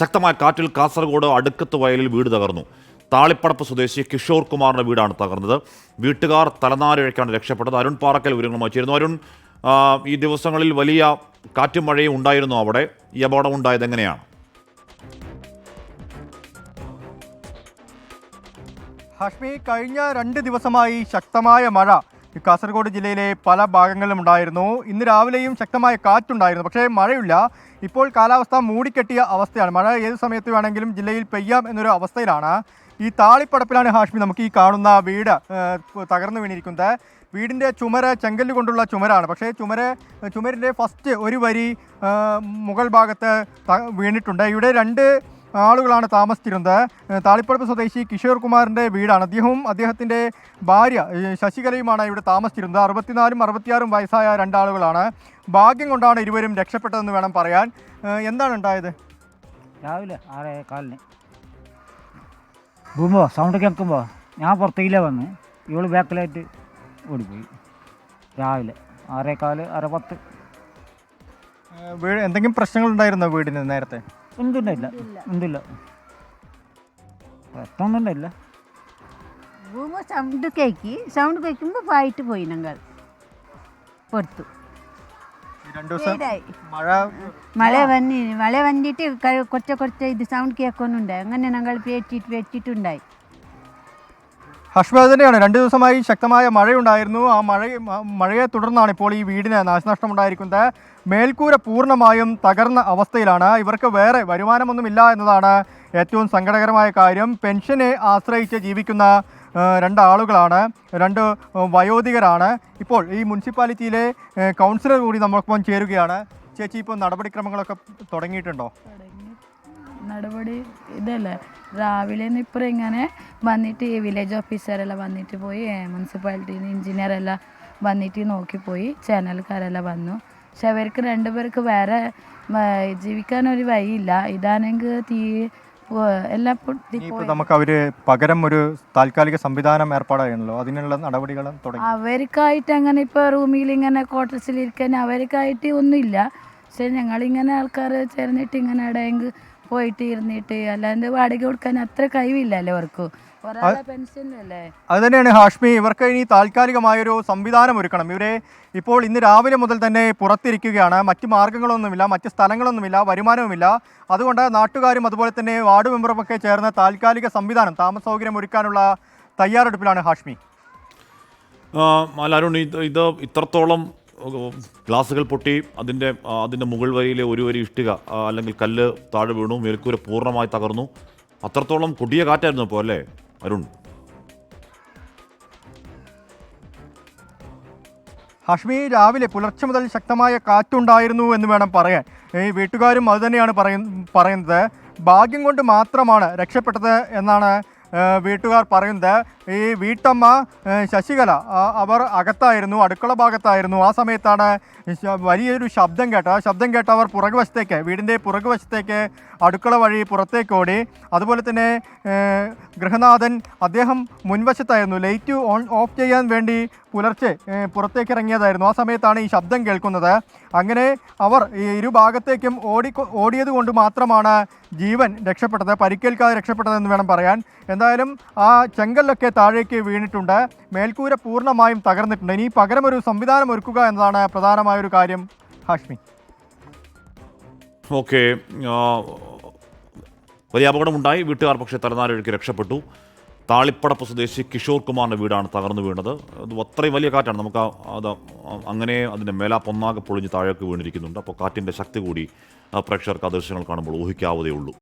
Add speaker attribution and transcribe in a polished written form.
Speaker 1: ശക്തമായ കാറ്റിൽ കാസർഗോഡ് അടുക്കത്ത് വയലിൽ വീട് തകർന്നു. താളിപ്പടപ്പ് സ്വദേശി കിഷോർ കുമാറിന്റെ വീടാണ് തകർന്നത്. വീട്ടുകാർ തലനാരിഴയ്ക്കാണ് രക്ഷപ്പെട്ടത്. അരുൺ പാറക്കൽ വിവരങ്ങളുമായി ചേരുന്നു. അരുൺ, ഈ ദിവസങ്ങളിൽ വലിയ കാറ്റും മഴയും ഉണ്ടായിരുന്നു അവിടെ. ഈ അപകടം ഉണ്ടായത് എങ്ങനെയാണ്?
Speaker 2: ഹാഷ്മി, കഴിഞ്ഞ 2 ദിവസമായി ശക്തമായ മഴ കാസർഗോഡ് ജില്ലയിലെ പല ഭാഗങ്ങളിലും ഉണ്ടായിരുന്നു. ഇന്ന് രാവിലെയും ശക്തമായ കാറ്റുണ്ടായിരുന്നു, പക്ഷേ മഴയില്ല. ഇപ്പോൾ കാലാവസ്ഥ മൂടിക്കെട്ടിയ അവസ്ഥയാണ്. മഴ ഏത് സമയത്ത് വേണമെങ്കിലും ജില്ലയിൽ പെയ്യാം എന്നൊരു അവസ്ഥയിലാണ്. ഈ താളിപ്പടപ്പിലാണ് ഹാഷ്മി നമുക്ക് ഈ കാണുന്ന വീട് തകർന്നു വീണിരിക്കുന്നത്. വീടിൻ്റെ ചുമര് ചെങ്കല്ല് കൊണ്ടുള്ള ചുമരാണ്. പക്ഷേ ചുമരിൻ്റെ ഫസ്റ്റ് ഒരു വരി മുകൾ ഭാഗത്ത് വീണിട്ടുണ്ട്. ഇവിടെ 2 ആളുകളാണ് താമസിച്ചിരുന്നത്. താളിപ്പടപ്പ് സ്വദേശി കിഷോർ കുമാറിൻ്റെ വീടാണ്. അദ്ദേഹത്തിൻ്റെ ഭാര്യ ശശികലയുമാണ് ഇവിടെ താമസിച്ചിരുന്നത്. 64ഉം 66ഉം വയസ്സായ 2 ആളുകളാണ്. ഭാഗ്യം കൊണ്ടാണ് ഇരുവരും രക്ഷപ്പെട്ടതെന്ന് വേണം പറയാൻ. എന്താണ് ഉണ്ടായത്?
Speaker 3: രാവിലെ 6:15 പോകുമ്പോൾ സൗണ്ട് കേൾക്കുമ്പോൾ ഞാൻ പുറത്തേക്കില്ല വന്ന് ഇവള് ബാക്കിലായിട്ട് ഓടിപ്പോയി. രാവിലെ 6:15 6:10.
Speaker 2: എന്തെങ്കിലും പ്രശ്നങ്ങൾ ഉണ്ടായിരുന്നോ വീടിന് നേരത്തെ?
Speaker 3: എന്തുണ്ടായില്ല. പ്രശ്നമൊന്നുമില്ല.
Speaker 4: സൗണ്ട് കേൾക്കുമ്പോൾ പോയിട്ട് പോയി ഞങ്ങൾ പുറത്തു.
Speaker 2: 2 ദിവസം
Speaker 4: മഴ വന്നിട്ട് കുറച്ച് ഇത് സൗണ്ട് കേൾക്കുന്നുണ്ട്. അങ്ങനെ ഞങ്ങൾ പേച്ചിട്ടുണ്ടായി.
Speaker 2: ഹാഷ്മി, അത് തന്നെയാണ്. 2 ദിവസമായി ശക്തമായ മഴയുണ്ടായിരുന്നു. ആ മഴയെ തുടർന്നാണ് ഇപ്പോൾ ഈ വീടിന് നാശനഷ്ടമുണ്ടായിരിക്കുന്നത്. മേൽക്കൂര പൂർണ്ണമായും തകർന്ന അവസ്ഥയിലാണ്. ഇവർക്ക് വേറെ വരുമാനമൊന്നുമില്ല എന്നതാണ് ഏറ്റവും സങ്കടകരമായ കാര്യം. പെൻഷനെ ആശ്രയിച്ച് ജീവിക്കുന്ന 2 ആളുകളാണ്, 2 വയോധികരാണ്. ഇപ്പോൾ ഈ മുനിസിപ്പാലിറ്റിയിലെ കൗൺസിലർ കൂടി നമ്മൾക്കൊപ്പം ചേരുകയാണ്. ചേച്ചി, ഇപ്പോൾ നടപടിക്രമങ്ങളൊക്കെ തുടങ്ങിയിട്ടുണ്ടോ?
Speaker 5: നടപടി ഇതല്ലേ, രാവിലെ ഇപ്പം ഇങ്ങനെ വന്നിട്ട് വില്ലേജ് ഓഫീസറെല്ലാം വന്നിട്ട് പോയി, മുനിസിപ്പാലിറ്റി എഞ്ചിനീയറെല്ലാം വന്നിട്ട് നോക്കിപ്പോയി, ചാനൽക്കാരെല്ലാം വന്നു. പക്ഷെ അവർക്ക് 2 പേർക്ക് വേറെ ജീവിക്കാനൊരു വഴിയില്ല. ഇതാണെങ്കിൽ എല്ലാം
Speaker 2: നമുക്ക് അവര് പകരം ഒരു താൽക്കാലിക സംവിധാനം ഏർപ്പാടായിരുന്നല്ലോ, അതിനുള്ള നടപടികളും തുടങ്ങി.
Speaker 5: അവർക്കായിട്ട് അങ്ങനെ ഇപ്പോൾ റൂമിൽ ഇങ്ങനെ ക്വാർട്ടേഴ്സിലിരിക്കാൻ അവർക്കായിട്ട് ഒന്നുമില്ല. പക്ഷെ ഞങ്ങളിങ്ങനെ ആൾക്കാർ ചേർന്നിട്ട് ഇങ്ങനെ എവിടെയെങ്കിൽ പോയിട്ട് ഇരുന്നിട്ട്, അല്ലാണ്ട് വാടക കൊടുക്കാൻ അത്ര കഴിവില്ലല്ലോ അവർക്ക്.
Speaker 2: അത് തന്നെയാണ് ഹാഷ്മി, ഇവർക്ക് ഇനി താൽക്കാലികമായൊരു സംവിധാനം ഒരുക്കണം. ഇവരെ ഇപ്പോൾ ഇന്ന് രാവിലെ മുതൽ തന്നെ പുറത്തിരിക്കുകയാണ്. മറ്റ് മാർഗ്ഗങ്ങളൊന്നുമില്ല, മറ്റ് സ്ഥലങ്ങളൊന്നുമില്ല, വരുമാനവുമില്ല. അതുകൊണ്ട് നാട്ടുകാരും അതുപോലെ തന്നെ വാർഡ് മെമ്പറുമൊക്കെ ചേർന്ന് താൽക്കാലിക സംവിധാനം, താമസ സൗകര്യം ഒരുക്കാനുള്ള തയ്യാറെടുപ്പിലാണ് ഹാഷ്മി.
Speaker 1: അരുൺ, ഇത് ഇത്രത്തോളം ഗ്ലാസുകൾ പൊട്ടി അതിൻ്റെ മുകൾ വരിയിലെ ഒരു വരി ഇഷ്ടിക അല്ലെങ്കിൽ കല്ല് താഴെ വീണു, മേൽക്കൂര പൂർണ്ണമായി തകർന്നു. അത്രത്തോളം കൊടിയ കാറ്റായിരുന്നു ഇപ്പോൾ അല്ലേ അരുൺ?
Speaker 2: ഹാഷ്മി, രാവിലെ പുലർച്ചെ മുതൽ ശക്തമായ കാറ്റുണ്ടായിരുന്നു എന്ന് വേണം പറയാൻ. ഈ വീട്ടുകാരും അതുതന്നെയാണ് പറയുന്നത്. ഭാഗ്യം കൊണ്ട് മാത്രമാണ് രക്ഷപ്പെട്ടത് എന്നാണ് വീട്ടുകാർ പറയുന്നത്. ഈ വീട്ടമ്മ ശശികല അവർ അകത്തായിരുന്നു, അടുക്കള ഭാഗത്തായിരുന്നു. ആ സമയത്താണ് വലിയൊരു ശബ്ദം കേട്ടത്. ആ ശബ്ദം കേട്ട് അവർ വീടിൻ്റെ പുറകുവശത്തേക്ക് അടുക്കള വഴി പുറത്തേക്ക് ഓടി. അതുപോലെ തന്നെ ഗൃഹനാഥൻ അദ്ദേഹം മുൻവശത്തായിരുന്നു. ലൈറ്റ് ഓഫ് ചെയ്യാൻ വേണ്ടി പുലർച്ചെ പുറത്തേക്ക് ഇറങ്ങിയതായിരുന്നു. ആ സമയത്താണ് ഈ ശബ്ദം കേൾക്കുന്നത്. അങ്ങനെ അവർ ഈ ഇരുഭാഗത്തേക്കും ഓടിയത് കൊണ്ട് മാത്രമാണ് ജീവൻ രക്ഷപ്പെട്ടത്, പരിക്കേൽക്കാതെ രക്ഷപ്പെട്ടതെന്ന് വേണം പറയാൻ. എന്തായാലും ആ ചെങ്കല്ലൊക്കെ താഴേക്ക് വീണിട്ടുണ്ട്, മേൽക്കൂര പൂർണ്ണമായും തകർന്നിട്ടുണ്ട്. ഇനി പകരം ഒരു സംവിധാനം ഒരുക്കുക എന്നതാണ് പ്രധാനമായൊരു കാര്യം ഹാഷ്മി.
Speaker 1: ഓക്കെ, വലിയ അപകടമുണ്ടായി. വീട്ടുകാർ പക്ഷേ തലനാരിഴയ്ക്ക് രക്ഷപ്പെട്ടു. താളിപ്പടപ്പ് സ്വദേശി കിഷോർ കുമാറിൻ്റെ വീടാണ് തകർന്നു വീണത്. അത് അത്രയും വലിയ കാറ്റാണ്. നമുക്ക് അങ്ങനെ അതിൻ്റെ മേലാപ്പൊന്നാകെ പൊളിഞ്ഞ് താഴേക്ക് വീണിരിക്കുന്നുണ്ട്. അപ്പോൾ കാറ്റിൻ്റെ ശക്തി കൂടി പ്രേക്ഷകർക്ക് ആ ദൃശ്യങ്ങൾ കാണുമ്പോൾ ഊഹിക്കാവുന്നതേ ഉള്ളൂ.